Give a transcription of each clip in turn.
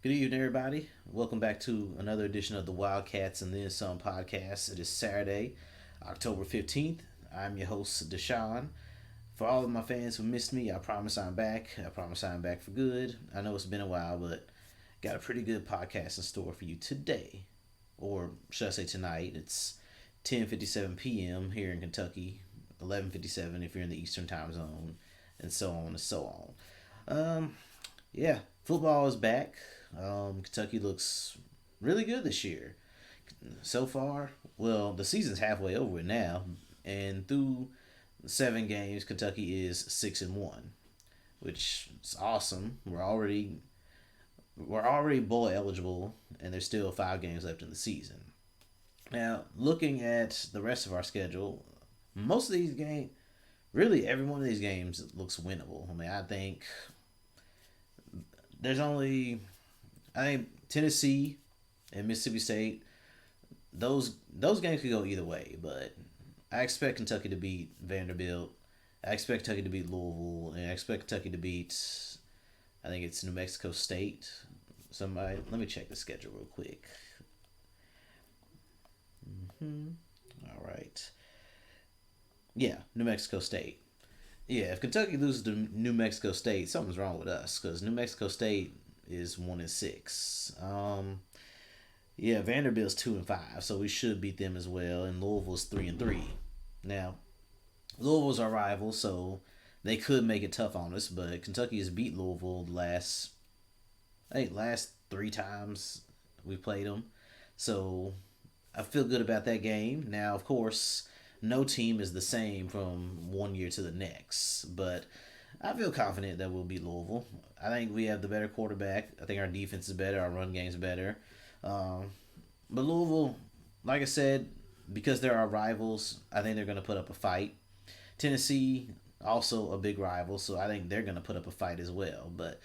Good evening, everybody. Welcome back to another edition of the Wildcats and Then Some podcast. It is Saturday, October 15th. I'm your host, Deshaun. For all of my fans who missed me, I promise I'm back. I promise I'm back for good. I know it's been a while, but got a pretty good podcast in store for you today. Or should I say tonight? It's 10:57 p.m. here in Kentucky, 11:57 if you're in the Eastern time zone, and so on and so on. Yeah, football is back. Kentucky looks really good this year. So far, well, the season's halfway over it now, and through 7 games, Kentucky is 6-1, which is awesome. We're already bowl eligible, and there's still 5 games left in the season. Now, looking at the rest of our schedule, most of these games, really every one of these games looks winnable. I mean, there's only I think Tennessee and Mississippi State. Those games could go either way, but I expect Kentucky to beat Vanderbilt. I expect Kentucky to beat Louisville, and I expect Kentucky to beat. I think it's New Mexico State. Somebody, let me check the schedule real quick. All right. Yeah, New Mexico State. Yeah, if Kentucky loses to New Mexico State, something's wrong with us because New Mexico State is 1-6. Yeah, Vanderbilt's 2-5, so we should beat them as well. And Louisville's 3-3. Now, Louisville's our rival, so they could make it tough on us. But Kentucky has beat Louisville last 3 times we played them. So I feel good about that game. Now, of course, no team is the same from one year to the next, but I feel confident that we'll beat Louisville. I think we have the better quarterback. I think our defense is better. Our run game's better. But Louisville, like I said, because they're our rivals, I think they're going to put up a fight. Tennessee, also a big rival, so I think they're going to put up a fight as well. But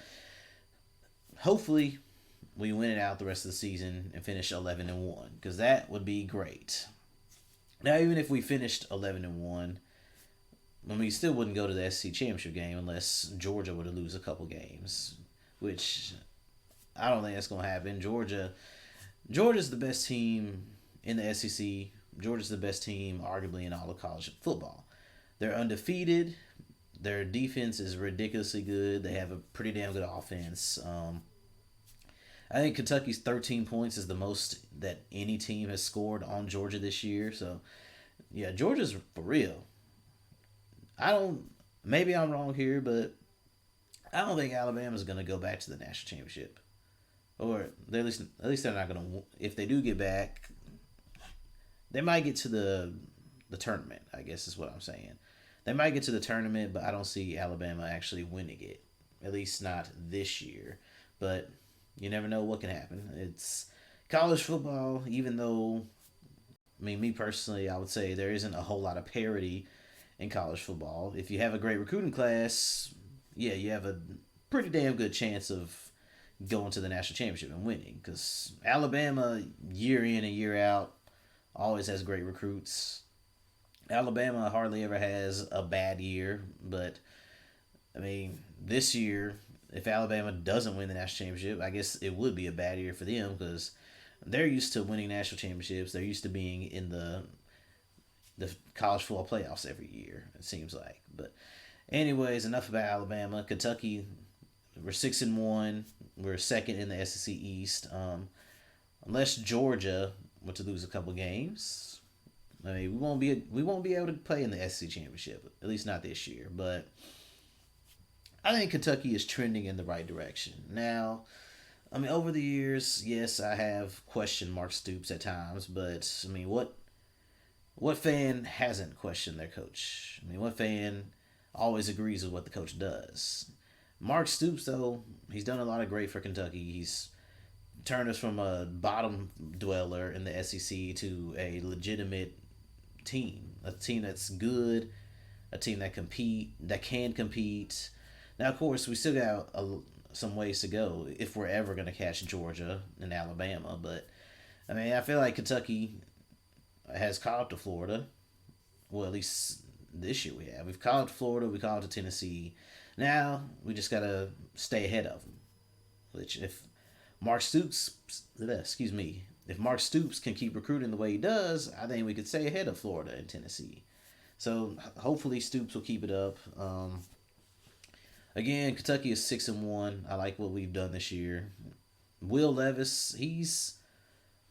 hopefully, we win it out the rest of the season and finish 11-1, because that would be great. Now, even if we finished 11-1, I mean, we still wouldn't go to the SEC championship game unless Georgia were to lose a couple games, which I don't think that's going to happen. Georgia's the best team in the SEC. Georgia's the best team, arguably, in all of college football. They're undefeated. Their defense is ridiculously good. They have a pretty damn good offense. I think Kentucky's 13 points is the most that any team has scored on Georgia this year. So, yeah, Georgia's for real. Maybe I'm wrong here, but I don't think Alabama's going to go back to the national championship. Or at least they're not going to. If they do get back, they might get to the tournament, I guess is what I'm saying. They might get to the tournament, but I don't see Alabama actually winning it. At least not this year. But you never know what can happen. It's college football, even though, I mean, me personally, I would say there isn't a whole lot of parity in college football. If you have a great recruiting class, yeah, you have a pretty damn good chance of going to the national championship and winning. Because Alabama, year in and year out, always has great recruits. Alabama hardly ever has a bad year, but I mean, this year, if Alabama doesn't win the national championship, I guess it would be a bad year for them because they're used to winning national championships. They're used to being in the college football playoffs every year, it seems like. But anyways, enough about Alabama. Kentucky, we're 6-1. We're second in the SEC East. Unless Georgia were to lose a couple games, I mean, we won't be able to play in the SEC championship, at least not this year. But I think Kentucky is trending in the right direction. Now, I mean, over the years, yes, I have questioned Mark Stoops at times, but I mean, what fan hasn't questioned their coach? I mean, what fan always agrees with what the coach does? Mark Stoops, though, he's done a lot of great for Kentucky. He's turned us from a bottom dweller in the SEC to a legitimate team, a team that's good, a team that can compete. Now, of course, we still got some ways to go if we're ever going to catch Georgia and Alabama. But I mean, I feel like Kentucky has caught up to Florida. Well, at least this year we have. We've caught up to Florida. We caught up to Tennessee. Now we just gotta stay ahead of them. Which, if Mark Stoops, excuse me, if Mark Stoops can keep recruiting the way he does, I think we could stay ahead of Florida and Tennessee. So hopefully Stoops will keep it up. Again, Kentucky is 6-1. I like what we've done this year. Will Levis, he's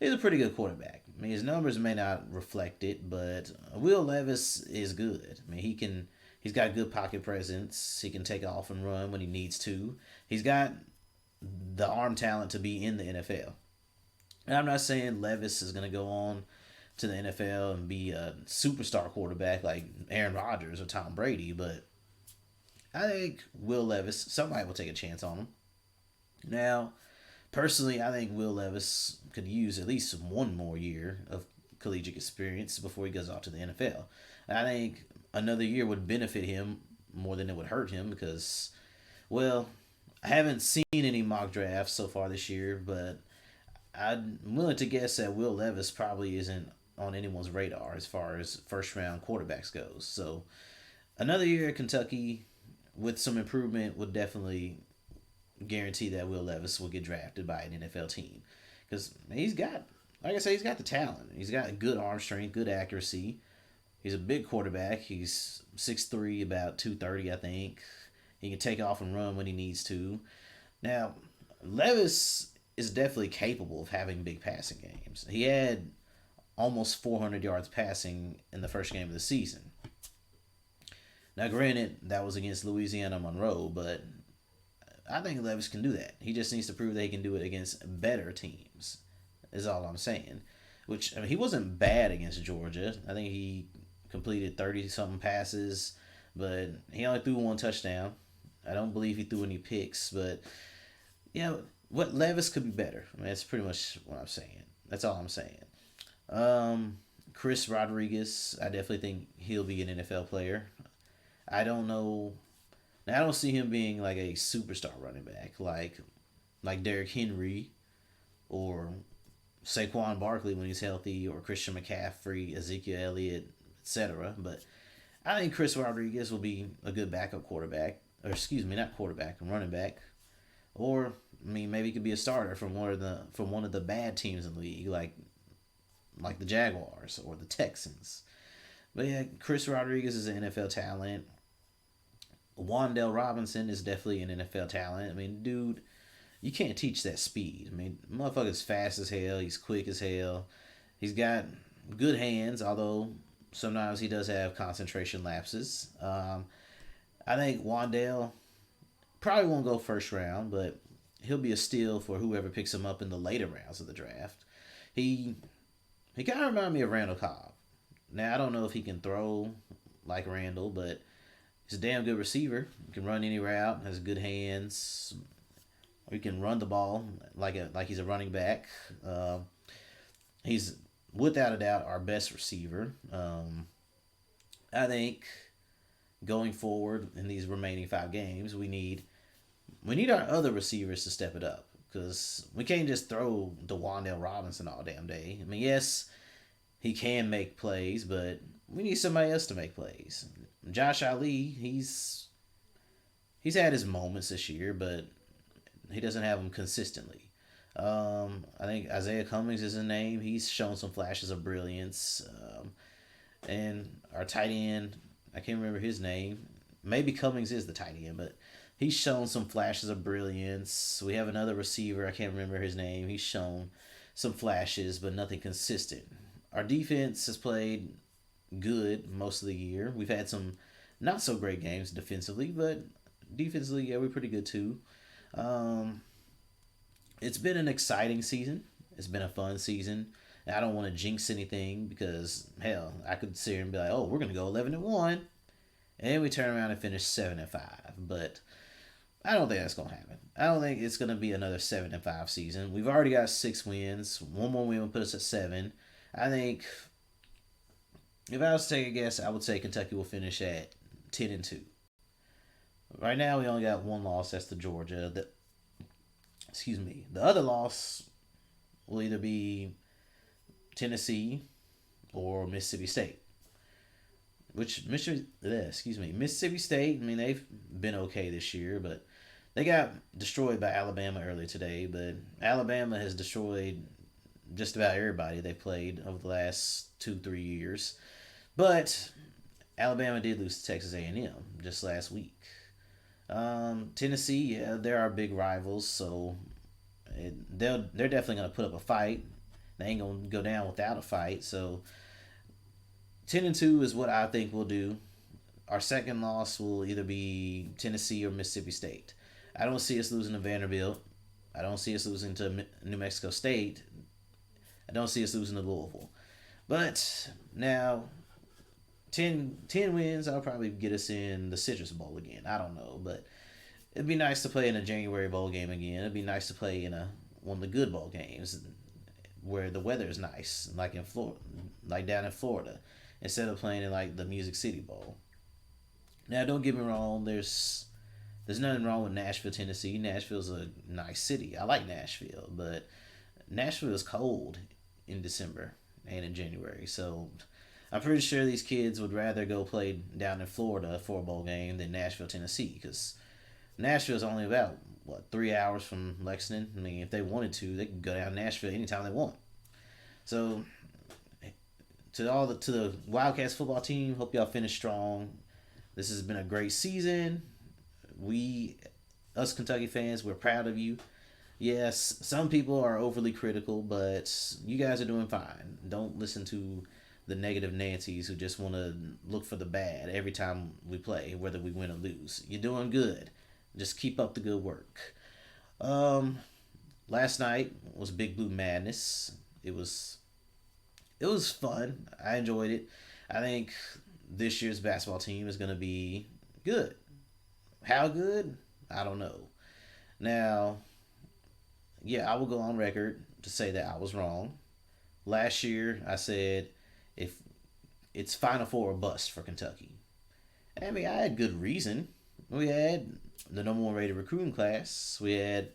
a pretty good quarterback. I mean, his numbers may not reflect it, but Will Levis is good. I mean, he's got good pocket presence. He can take off and run when he needs to. He's got the arm talent to be in the NFL. And I'm not saying Levis is going to go on to the NFL and be a superstar quarterback like Aaron Rodgers or Tom Brady, but I think Will Levis, somebody will take a chance on him. Now, personally, I think Will Levis could use at least one more year of collegiate experience before he goes off to the NFL. And I think another year would benefit him more than it would hurt him because, well, I haven't seen any mock drafts so far this year, but I'm willing to guess that Will Levis probably isn't on anyone's radar as far as first round quarterbacks goes. So another year at Kentucky with some improvement would definitely guarantee that Will Levis will get drafted by an NFL team because he's got, like I say, he's got the talent. He's got good arm strength, good accuracy. He's a big quarterback. He's 6'3", about 230, I think. He can take off and run when he needs to. Now, Levis is definitely capable of having big passing games. He had almost 400 yards passing in the first game of the season. Now, granted, that was against Louisiana Monroe, but I think Levis can do that. He just needs to prove that he can do it against better teams, is all I'm saying. Which, I mean, he wasn't bad against Georgia. I think he completed 30-something passes, but he only threw one touchdown. I don't believe he threw any picks, but, you know, what Levis could be better. I mean, that's pretty much what I'm saying. That's all I'm saying. Chris Rodriguez, I definitely think he'll be an NFL player. I don't know. Now, I don't see him being like a superstar running back like Derrick Henry or Saquon Barkley when he's healthy or Christian McCaffrey, Ezekiel Elliott, etc. But I think Chris Rodriguez will be a good backup quarterback. Or excuse me, not quarterback, running back. Or I mean, maybe he could be a starter from one of the bad teams in the league, like the Jaguars or the Texans. But yeah, Chris Rodriguez is an NFL talent. Wandale Robinson is definitely an NFL talent. I mean, dude, you can't teach that speed. I mean, motherfucker's fast as hell. He's quick as hell. He's got good hands, although sometimes he does have concentration lapses. I think Wandale probably won't go first round, but he'll be a steal for whoever picks him up in the later rounds of the draft. He kind of reminds me of Randall Cobb. Now, I don't know if he can throw like Randall, but he's a damn good receiver. He can run any route, has good hands. He can run the ball like he's a running back. He's without a doubt our best receiver. I think going forward in these remaining 5 games, we need our other receivers to step it up because we can't just throw DeWandale Robinson all damn day. I mean, yes, he can make plays, but we need somebody else to make plays. Josh Ali, he's had his moments this year, but he doesn't have them consistently. I think Isaiah Cummings is his name. He's shown some flashes of brilliance. And our tight end, I can't remember his name. Maybe Cummings is the tight end, but he's shown some flashes of brilliance. We have another receiver. I can't remember his name. He's shown some flashes, but nothing consistent. Our defense has played good most of the year. We've had some not so great games defensively, but defensively, yeah, we're pretty good too. It's been an exciting season. It's been a fun season. And I don't want to jinx anything because hell, I could sit here and be like, "Oh, we're gonna go 11-1," and then we turn around and finish 7-5. But I don't think that's gonna happen. I don't think it's gonna be another 7-5 season. We've already got 6 wins. One more win will put us at 7. I think if I was to take a guess, I would say Kentucky will finish at 10-2. Right now, we only got one loss. That's to Georgia. The other loss will either be Tennessee or Mississippi State. Mississippi State. I mean, they've been okay this year, but They got destroyed by Alabama earlier today, but Alabama has destroyed just about everybody they played over the last 2 3 years. But Alabama did lose to Texas A&M just last week. Tennessee, yeah, they're our big rivals, so they're definitely gonna put up a fight. They ain't gonna go down without a fight. So 10-2 is what I think we'll do. Our second loss will either be Tennessee or Mississippi State. I don't see us losing to Vanderbilt. I don't see us losing to New Mexico State. I don't see us losing to Louisville. But now, 10 wins, I'll probably get us in the Citrus Bowl again. I don't know, but it'd be nice to play in a January bowl game again. It'd be nice to play in one of the good bowl games where the weather is nice, like in Florida, like down in Florida, instead of playing in like the Music City Bowl. Now, don't get me wrong. There's nothing wrong with Nashville, Tennessee. Nashville's a nice city. I like Nashville, but Nashville is cold in December and in January. So I'm pretty sure these kids would rather go play down in Florida for a bowl game than Nashville, Tennessee, because Nashville's only about 3 hours from Lexington. I mean, if they wanted to, they could go down to Nashville anytime they want. So to the Wildcats football team, hope y'all finish strong. This has been a great season. Us Kentucky fans, we're proud of you. Yes, some people are overly critical, but you guys are doing fine. Don't listen to the negative Nancy's who just want to look for the bad every time we play, whether we win or lose. You're doing good. Just keep up the good work. Um, Last night was Big Blue Madness. It was fun. I enjoyed it. I think this year's basketball team is going to be good. How good? I don't know. Now, yeah, I will go on record to say that I was wrong. Last year, I said if it's Final Four or bust for Kentucky. I mean, I had good reason. We had the number one rated recruiting class. We had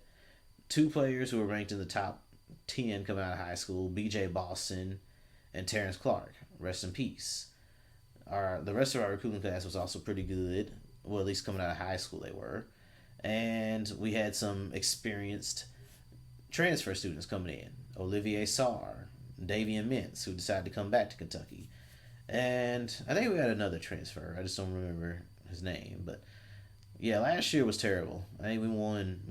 two players who were ranked in the top 10 coming out of high school, B.J. Boston and Terrence Clark. Rest in peace. The rest of our recruiting class was also pretty good. Well, at least coming out of high school they were. And we had some experienced transfer students coming in. Olivier Sarr, Davian Mintz, who decided to come back to Kentucky. And I think we had another transfer. I just don't remember his name. But yeah, last year was terrible. I think we went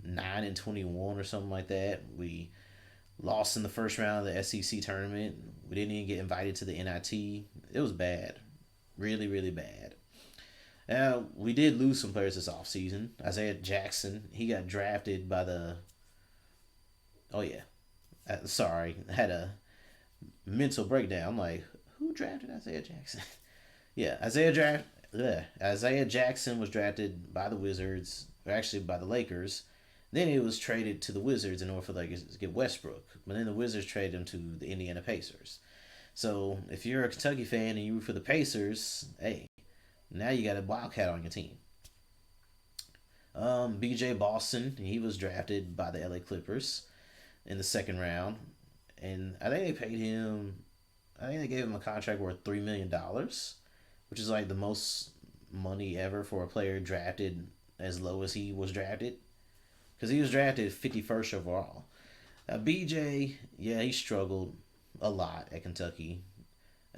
9-21 or something like that. We lost in the first round of the SEC tournament. We didn't even get invited to the NIT. It was bad. Really, really bad. Now, we did lose some players this offseason. Isaiah Jackson, he got drafted by the. Oh, yeah. Sorry. I had a mental breakdown. I'm like, who drafted Isaiah Jackson? Yeah, Isaiah Jackson was drafted by the Wizards, or actually by the Lakers. Then he was traded to the Wizards in order for the Lakers to get Westbrook. But then the Wizards traded him to the Indiana Pacers. So if you're a Kentucky fan and you root for the Pacers, hey, now you got a Wildcat on your team. B.J. Boston, he was drafted by the LA Clippers in the second round. And I think they gave him a contract worth $3 million, which is like the most money ever for a player drafted as low as he was drafted. Because he was drafted 51st overall. BJ, yeah, he struggled a lot at Kentucky.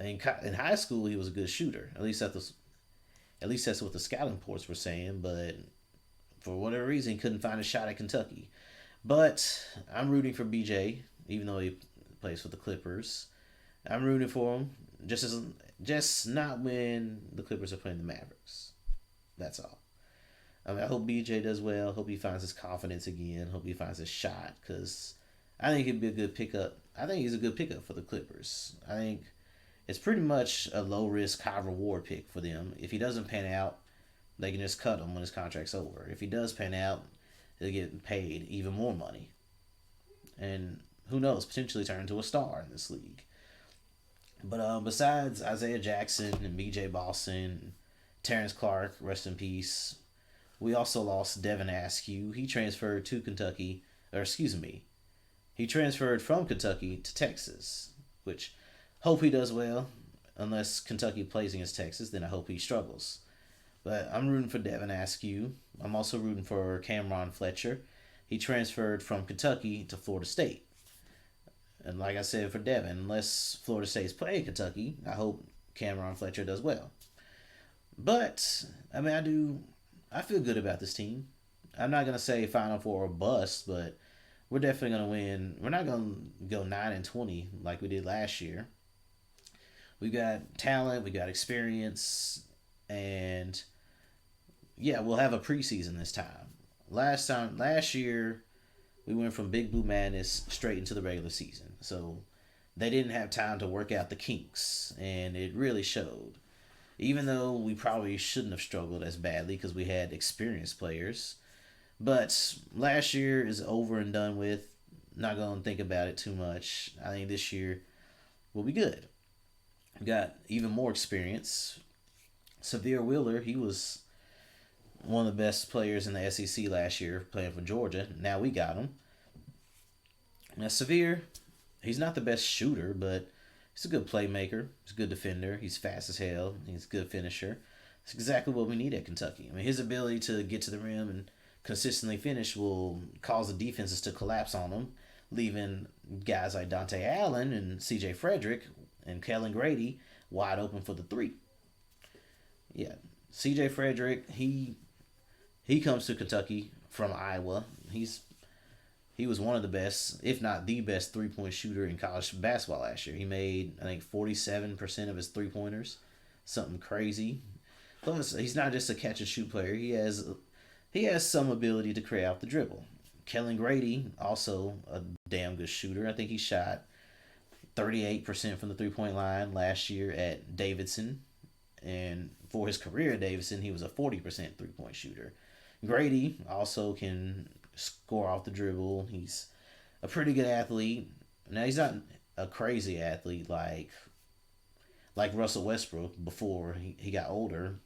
In high school, he was a good shooter. At least that's what the scouting reports were saying. But for whatever reason, he couldn't find a shot at Kentucky. But I'm rooting for BJ, even though he plays for the Clippers. I'm rooting for him, just not when the Clippers are playing the Mavericks. That's all. I mean, I hope BJ does well. Hope he finds his confidence again. Hope he finds his shot, because I think he'd be a good pickup. I think he's a good pickup for the Clippers. I think it's pretty much a low risk, high reward pick for them. If he doesn't pan out, they can just cut him when his contract's over. If he does pan out, he'll get paid even more money, and who knows, potentially turn into a star in this league. But besides Isaiah Jackson and B.J. Boston, Terrence Clark, rest in peace. We also lost Devin Askew. He transferred to Kentucky, or excuse me, he transferred from Kentucky to Texas, which hope he does well. Unless Kentucky plays against Texas, then I hope he struggles. But I'm rooting for Devin Askew. I'm also rooting for Cameron Fletcher. He transferred from Kentucky to Florida State. And like I said for Devin, unless Florida State's playing Kentucky, I hope Cameron Fletcher does well. But I mean, I feel good about this team. I'm not gonna say Final Four or bust, but we're definitely gonna win. We're not gonna go 9-20 like we did last year. We got talent, we got experience, and yeah, we'll have a preseason this time. Last year, we went from Big Blue Madness straight into the regular season. So they didn't have time to work out the kinks, and it really showed. Even though we probably shouldn't have struggled as badly because we had experienced players. But last year is over and done with. Not going to think about it too much. I think this year will be good. We got even more experience. Severe Wheeler, he was one of the best players in the SEC last year playing for Georgia. Now we got him. Now Severe, he's not the best shooter, but he's a good playmaker. He's a good defender. He's fast as hell. He's a good finisher. It's exactly what we need at Kentucky. I mean, his ability to get to the rim and consistently finish will cause the defenses to collapse on him, leaving guys like Dante Allen and C.J. Frederick and Kellen Grady wide open for the three. Yeah, C.J. Frederick, he comes to Kentucky from Iowa. He was one of the best, if not the best, 3-point shooter in college basketball last year. He made, I think, 47% of his 3-pointers. Something crazy. Plus, he's not just a catch-and-shoot player. He has some ability to create out the dribble. Kellen Grady, also a damn good shooter. I think he shot 38% from the 3-point line last year at Davidson. And for his career at Davidson, he was a 40% 3-point shooter. Grady also can score off the dribble. He's a pretty good athlete. Now he's not a crazy athlete like Russell Westbrook before he got older,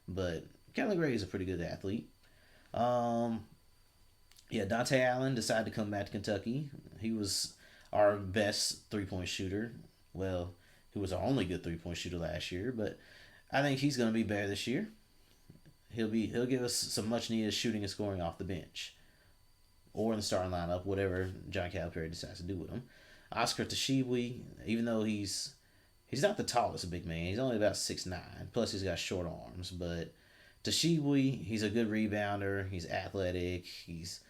but Kellen Grady's a pretty good athlete. Yeah, Dante Allen decided to come back to Kentucky. He was our best 3-point shooter. Well, he was our only good 3-point shooter last year, but I think he's going to be better this year. He'll give us some much needed shooting and scoring off the bench, or in the starting lineup, whatever John Calipari decides to do with him. Oscar Tshiebwe, even though he's not the tallest big man, he's only about 6'9", plus he's got short arms. But Tshiebwe, he's a good rebounder. He's athletic. He's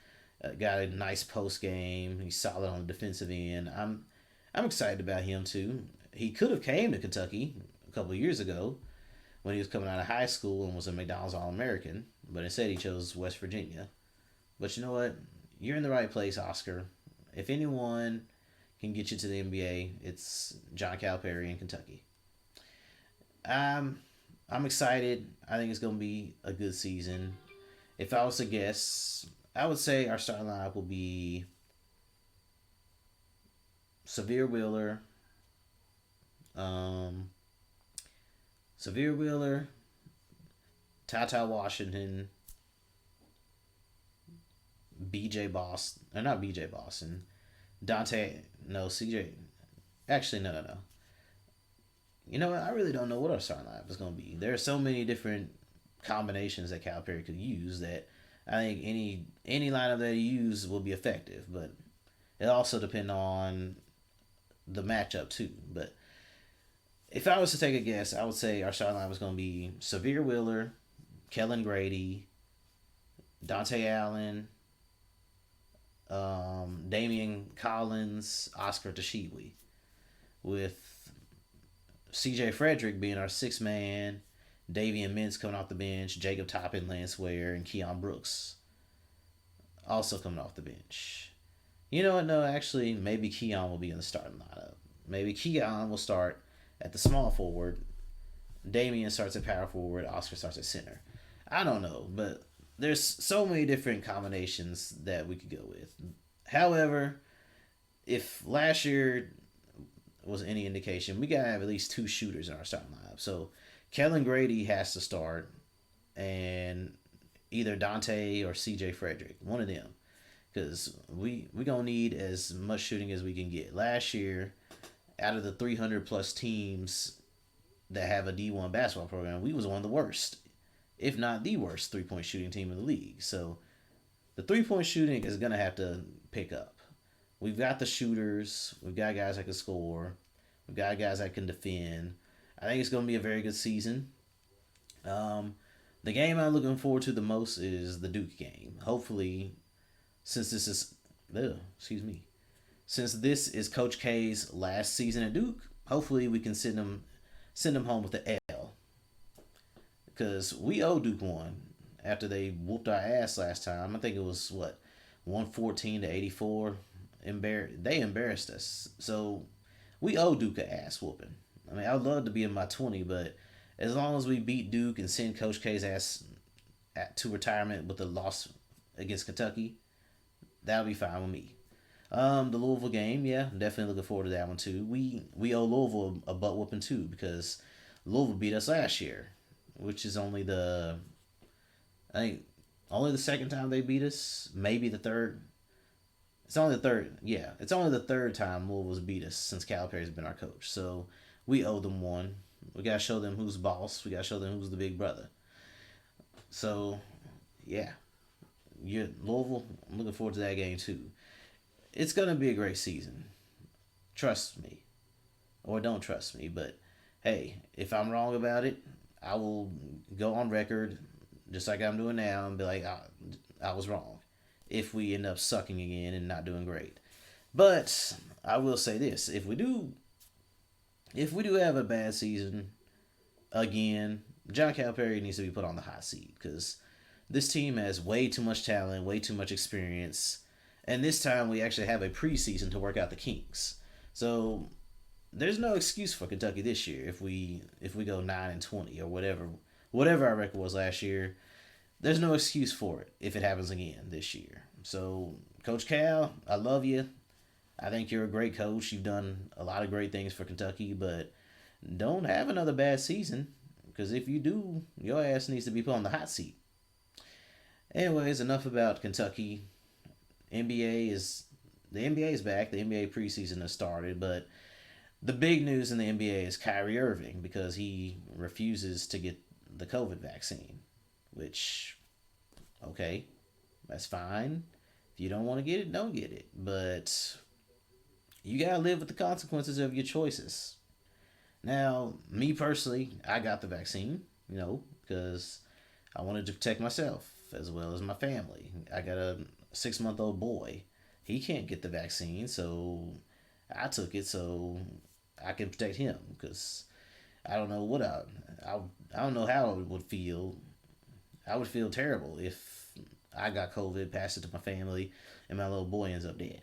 got a nice post game. He's solid on the defensive end. I'm excited about him too. He could have came to Kentucky a couple of years ago when he was coming out of high school and was a McDonald's All-American, but instead he chose West Virginia. But you know what? You're in the right place, Oscar. If anyone can get you to the NBA, it's John Calipari in Kentucky. I'm excited. I think it's going to be a good season. If I was to guess, I would say our starting lineup will be Severe Wheeler, Tata Washington, not BJ Boston, CJ. Actually, no. You know what? I really don't know what our starting lineup is going to be. There are so many different combinations that Calipari could use that I think any lineup that he uses will be effective. But it also depends on the matchup too. But if I was to take a guess, I would say our starting lineup is going to be Severe Wheeler, Kellen Grady, Dante Allen, Damian Collins, Oscar Tshiebwe, with C.J. Frederick being our sixth man, Davian Mintz coming off the bench, Jacob Toppin, Lance Ware, and Keon Brooks also coming off the bench. You know what? No, actually, maybe Keon will be in the starting lineup. Maybe Keon will start at the small forward, Damian starts at power forward, Oscar starts at center. I don't know, but there's so many different combinations that we could go with. However, if last year was any indication, we got to have at least two shooters in our starting lineup. So Kellen Grady has to start, and either Dante or C.J. Frederick, one of them. Because we going to need as much shooting as we can get. Last year, out of the 300-plus teams that have a D1 basketball program, we was one of the worst if not the worst 3 point shooting team in the league. So the 3 point shooting is gonna have to pick up. We've got the shooters. We've got guys that can score. We've got guys that can defend. I think it's gonna be a very good season. Um, the game I'm looking forward to the most is the Duke game. Hopefully, since this is, excuse me, since this is Coach K's last season at Duke, hopefully we can send him home with the L, because we owe Duke one after they whooped our ass last time. I think it was what 114-84. They embarrassed us, so we owe Duke a ass whooping. I mean, I'd love to be in my 20, but as long as we beat Duke and send Coach K's ass to retirement with a loss against Kentucky, that'll be fine with me. The Louisville game, yeah, definitely looking forward to that one too. We owe Louisville a butt whooping too, because Louisville beat us last year, which is I think only the second time they beat us, maybe the third. It's only the third, yeah. It's only the third time Louisville's beat us since Calipari's been our coach. So we owe them one. We gotta show them who's boss. We gotta show them who's the big brother. So, yeah, Louisville. I'm looking forward to that game too. It's gonna be a great season. Trust me, or don't trust me. But hey, if I'm wrong about it, I will go on record, just like I'm doing now, and be like, I was wrong. If we end up sucking again and not doing great, but I will say this: if we do have a bad season again, John Calipari needs to be put on the hot seat, because this team has way too much talent, way too much experience, and this time we actually have a preseason to work out the kinks. So there's no excuse for Kentucky this year if we go 9-20 or whatever our record was last year. There's no excuse for it if it happens again this year. So Coach Cal, I love you. I think you're a great coach. You've done a lot of great things for Kentucky, but don't have another bad season, because if you do, your ass needs to be put on the hot seat. Anyways, enough about Kentucky. NBA is the NBA is back. The NBA preseason has started, but the big news in the NBA is Kyrie Irving, because he refuses to get the COVID vaccine, which, okay, that's fine. If you don't want to get it, don't get it. But you got to live with the consequences of your choices. Now, me personally, I got the vaccine, because I wanted to protect myself as well as my family. I got a 6-month-old boy. He can't get the vaccine, so I took it so I can protect him, because I don't know what I don't know how it would feel. I would feel terrible if I got COVID, passed it to my family, and my little boy ends up dead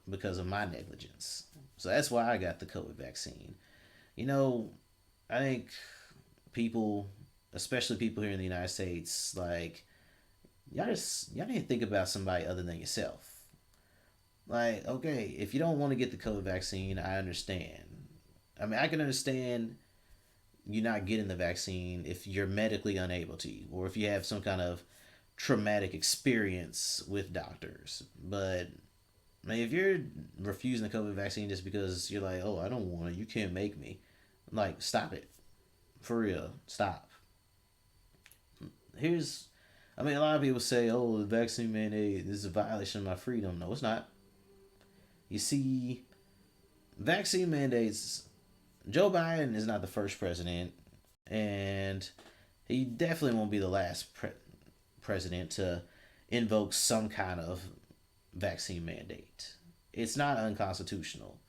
because of my negligence. So that's why I got the COVID vaccine. I think people, especially people here in the United States, like, y'all need to think about somebody other than yourself. Like, okay, if you don't want to get the COVID vaccine, I understand. I mean, I can understand you not getting the vaccine if you're medically unable to, or if you have some kind of traumatic experience with doctors. But I mean, if you're refusing the COVID vaccine just because you're like, oh, I don't want it, you can't make me, like, stop it. For real, stop. I mean, a lot of people say, oh, the vaccine mandate is a violation of my freedom. No, it's not. You see, vaccine mandates, Joe Biden is not the first president, and he definitely won't be the last president to invoke some kind of vaccine mandate. It's not unconstitutional.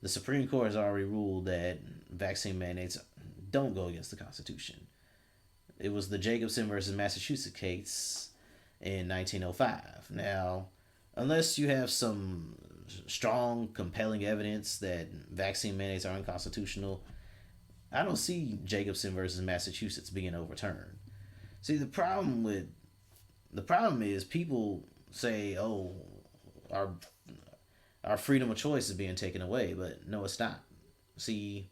The Supreme Court has already ruled that vaccine mandates don't go against the Constitution. It was the Jacobson versus Massachusetts case in 1905. Now, unless you have some strong, compelling evidence that vaccine mandates are unconstitutional, I don't see Jacobson versus Massachusetts being overturned. See, the problem is people say, "Oh, our our freedom of choice is being taken away," but no, it's not. See,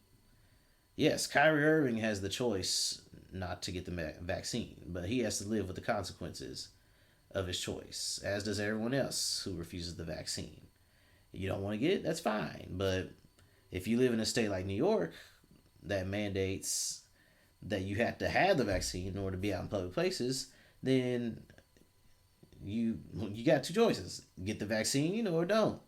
yes, Kyrie Irving has the choice not to get the vaccine, but he has to live with the consequences of his choice, as does everyone else who refuses the vaccine. You don't want to get it, that's fine. But if you live in a state like New York that mandates that you have to have the vaccine in order to be out in public places, then you got two choices: get the vaccine or don't.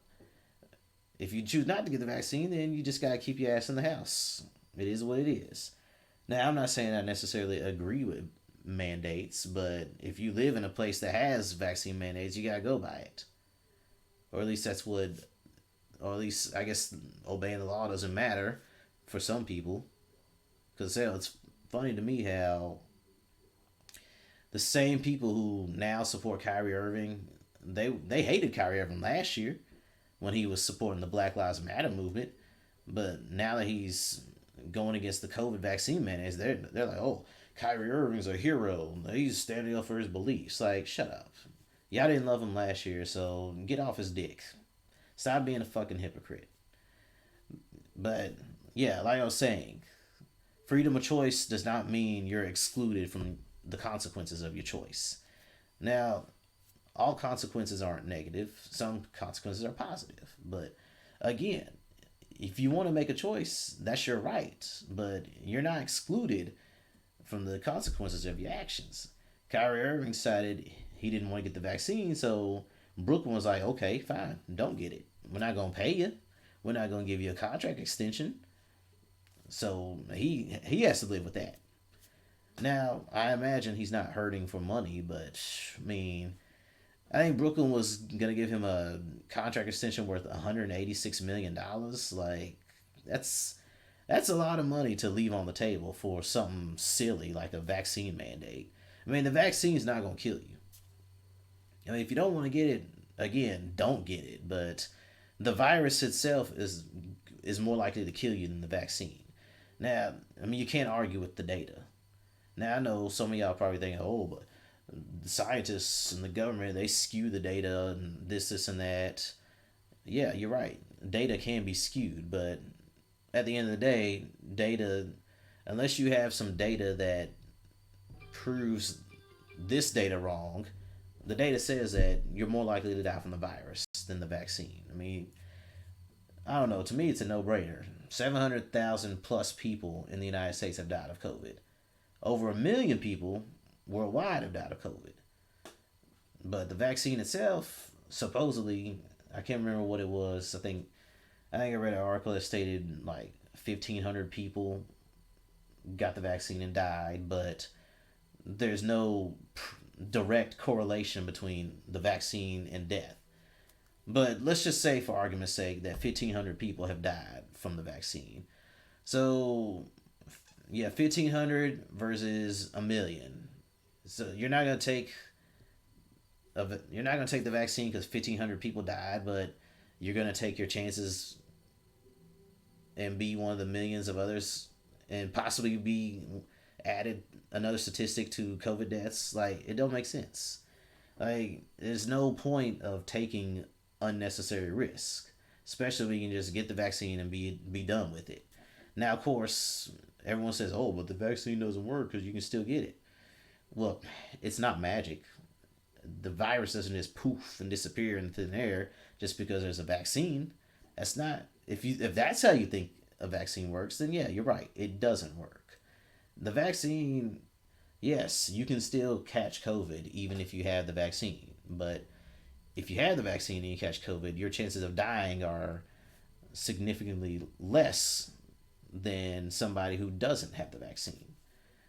If you choose not to get the vaccine, then you just gotta keep your ass in the house. It is what it is. Now, I'm not saying I necessarily agree with mandates, but if you live in a place that has vaccine mandates, you gotta go by it. Or at least that's what, or at least I guess obeying the law doesn't matter for some people. Because it's funny to me how the same people who now support Kyrie Irving, they hated Kyrie Irving last year when he was supporting the Black Lives Matter movement, but now that he's going against the COVID vaccine mandates, they're like, oh, Kyrie Irving's a hero. He's standing up for his beliefs. Like, shut up. Y'all didn't love him last year, so get off his dick. Stop being a fucking hypocrite. But yeah, like I was saying, freedom of choice does not mean you're excluded from the consequences of your choice. Now, all consequences aren't negative. Some consequences are positive. But again, if you want to make a choice, that's your right. But you're not excluded from the consequences of your actions. Kyrie Irving decided he didn't want to get the vaccine, so Brooklyn was like, okay, fine, don't get it. We're not going to pay you. We're not going to give you a contract extension. So he has to live with that. Now, I imagine he's not hurting for money, but I mean, I think Brooklyn was gonna give him a contract extension worth $186 million. Like, that's a lot of money to leave on the table for something silly like a vaccine mandate. I mean, the vaccine's not gonna kill you. I mean, if you don't want to get it, again, don't get it. But the virus itself is more likely to kill you than the vaccine. Now, I mean, you can't argue with the data. Now, I know some of y'all probably thinking, oh, but the scientists and the government, they skew the data and this, and that. Yeah, you're right. Data can be skewed, but at the end of the day, data, unless you have some data that proves this data wrong, the data says that you're more likely to die from the virus than the vaccine. I mean, I don't know. To me, it's a no-brainer. 700,000 plus people in the United States have died of COVID. Over 1 million people worldwide have died of COVID. But the vaccine itself, supposedly, I can't remember what it was. I think I read an article that stated like 1,500 people got the vaccine and died, but there's no direct correlation between the vaccine and death. But let's just say, for argument's sake, that 1,500 people have died from the vaccine. So, yeah, 1,500 versus 1 million. So you're not gonna take the vaccine because 1,500 people died, but you're gonna take your chances and be one of the millions of others, and possibly be added another statistic to COVID deaths. Like, it don't make sense. Like, there's no point of taking unnecessary risk, especially when you can just get the vaccine and be done with it. Now, of course, everyone says, "Oh, but the vaccine doesn't work because you can still get it." Well, it's not magic. The virus doesn't just poof and disappear in thin air just because there's a vaccine. That's not, if that's how you think a vaccine works, then yeah, you're right. It doesn't work. The vaccine, yes, you can still catch COVID even if you have the vaccine. But if you have the vaccine and you catch COVID, your chances of dying are significantly less than somebody who doesn't have the vaccine.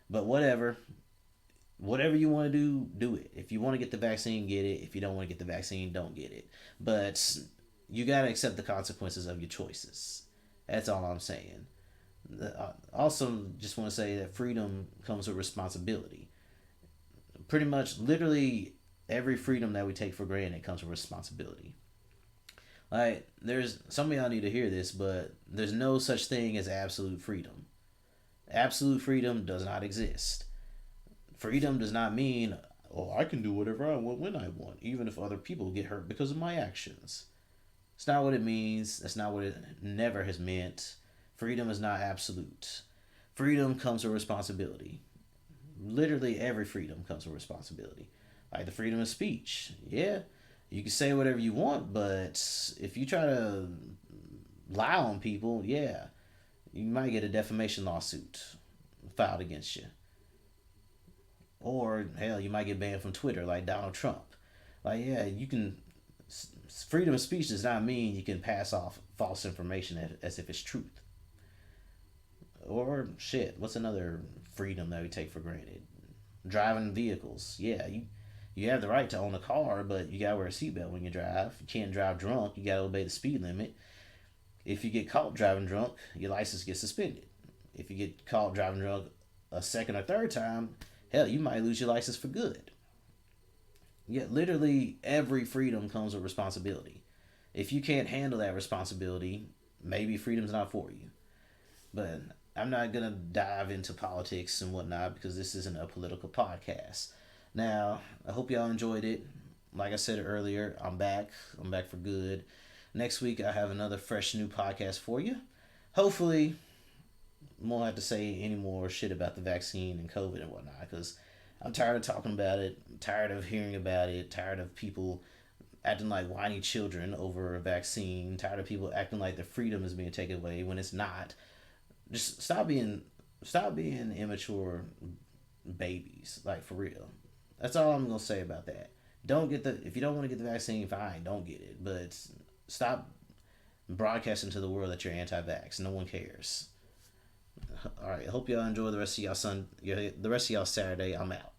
But whatever you want to do it. If you want to get the vaccine, get it. If you don't want to get the vaccine, don't get it. But you got to accept the consequences of your choices. That's all I'm saying. Also, just want to say that freedom comes with responsibility. Pretty much, literally, every freedom that we take for granted comes with responsibility. Like, there's some of y'all need to hear this, but there's no such thing as absolute freedom. Absolute freedom does not exist. Freedom does not mean, oh, I can do whatever I want when I want, even if other people get hurt because of my actions. It's not what it means. That's not what it never has meant. Freedom is not absolute. Freedom comes with responsibility. Literally every freedom comes with responsibility. Like the freedom of speech. Yeah, you can say whatever you want, but if you try to lie on people, yeah, you might get a defamation lawsuit. filed against you. Or hell, you might get banned from Twitter like Donald Trump. Like, yeah, you can. Freedom of speech does not mean you can pass off false information as if it's truth. Or shit, what's another freedom that we take for granted? Driving vehicles. Yeah, you have the right to own a car, but you gotta wear a seatbelt when you drive. You can't drive drunk. You gotta obey the speed limit. If you get caught driving drunk, your license gets suspended. If you get caught driving drunk a second or third time, hell, you might lose your license for good. Yet, literally, every freedom comes with responsibility. If you can't handle that responsibility, maybe freedom's not for you. But I'm not going to dive into politics and whatnot because this isn't a political podcast. Now, I hope y'all enjoyed it. Like I said earlier, I'm back. I'm back for good. Next week, I have another fresh new podcast for you. Hopefully, won't have to say any more shit about the vaccine and COVID and whatnot because I'm tired of talking about it. I'm tired of hearing about it. Tired of people acting like whiny children over a vaccine. Tired of people acting like their freedom is being taken away when it's not. Just stop being immature babies, like for real. That's all I'm gonna say about that. Don't get the if you don't want to get the vaccine, fine, don't get it. But stop broadcasting to the world that you're anti-vax. No one cares. All right. I hope y'all enjoy the rest of y'all the rest of y'all Saturday. I'm out.